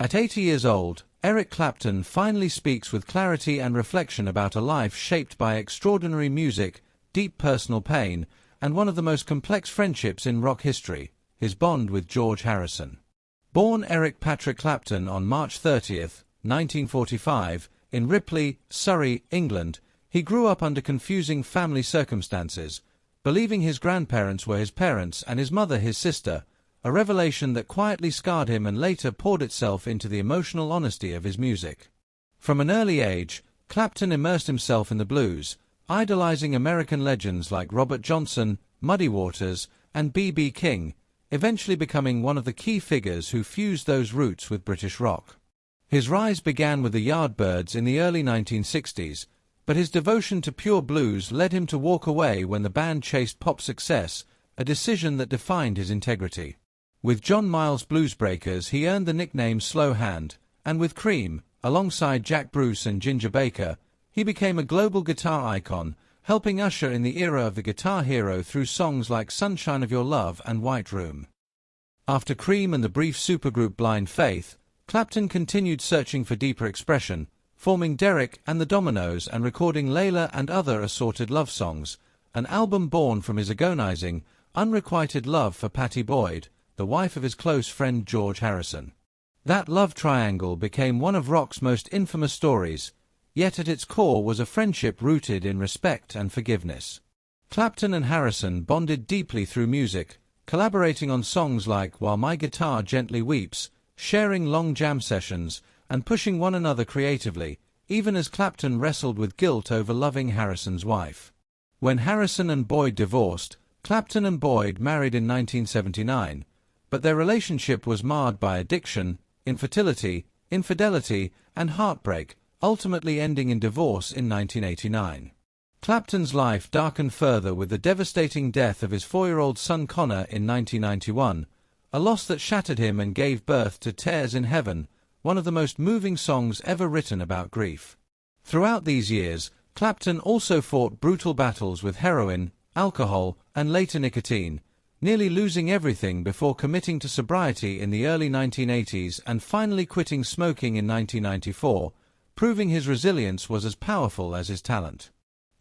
At 80 years old, Eric Clapton finally speaks with clarity and reflection about a life shaped by extraordinary music, deep personal pain, and one of the most complex friendships in rock history, his bond with George Harrison. Born Eric Patrick Clapton on March 30, 1945, in Ripley, Surrey, England, he grew up under confusing family circumstances, believing his grandparents were his parents and his mother his sister, a revelation that quietly scarred him and later poured itself into the emotional honesty of his music. From an early age, Clapton immersed himself in the blues, idolizing American legends like Robert Johnson, Muddy Waters, and B.B. King, eventually becoming one of the key figures who fused those roots with British rock. His rise began with the Yardbirds in the early 1960s, but his devotion to pure blues led him to walk away when the band chased pop success, a decision that defined his integrity. With John Mayall's Bluesbreakers, he earned the nickname Slow Hand, and with Cream, alongside Jack Bruce and Ginger Baker, he became a global guitar icon, helping usher in the era of the guitar hero through songs like Sunshine of Your Love and White Room. After Cream and the brief supergroup Blind Faith, Clapton continued searching for deeper expression, forming Derek and the Dominoes and recording Layla and other assorted love songs, an album born from his agonizing, unrequited love for Pattie Boyd, the wife of his close friend George Harrison. That love triangle became one of rock's most infamous stories, yet at its core was a friendship rooted in respect and forgiveness. Clapton and Harrison bonded deeply through music, collaborating on songs like While My Guitar Gently Weeps, sharing long jam sessions, and pushing one another creatively, even as Clapton wrestled with guilt over loving Harrison's wife. When Harrison and Boyd divorced, Clapton and Boyd married in 1979, but their relationship was marred by addiction, infertility, infidelity, and heartbreak, ultimately ending in divorce in 1989. Clapton's life darkened further with the devastating death of his 4-year-old son Connor in 1991, a loss that shattered him and gave birth to Tears in Heaven, one of the most moving songs ever written about grief. Throughout these years, Clapton also fought brutal battles with heroin, alcohol, and later nicotine, nearly losing everything before committing to sobriety in the early 1980s and finally quitting smoking in 1994, proving his resilience was as powerful as his talent.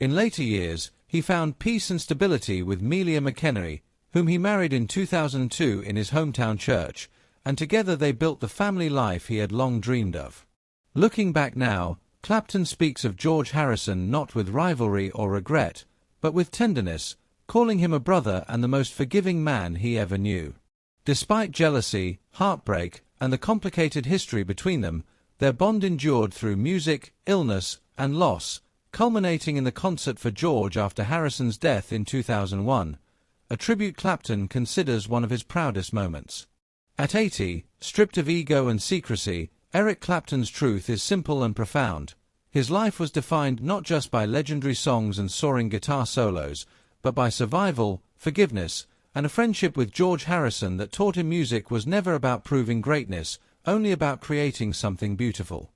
In later years, he found peace and stability with Melia McKenry, whom he married in 2002 in his hometown church, and together they built the family life he had long dreamed of. Looking back now, Clapton speaks of George Harrison not with rivalry or regret, but with tenderness, calling him a brother and the most forgiving man he ever knew. Despite jealousy, heartbreak, and the complicated history between them, their bond endured through music, illness, and loss, culminating in the concert for George after Harrison's death in 2001, a tribute Clapton considers one of his proudest moments. At 80, stripped of ego and secrecy, Eric Clapton's truth is simple and profound. His life was defined not just by legendary songs and soaring guitar solos, but by survival, forgiveness, and a friendship with George Harrison that taught him music was never about proving greatness, only about creating something beautiful.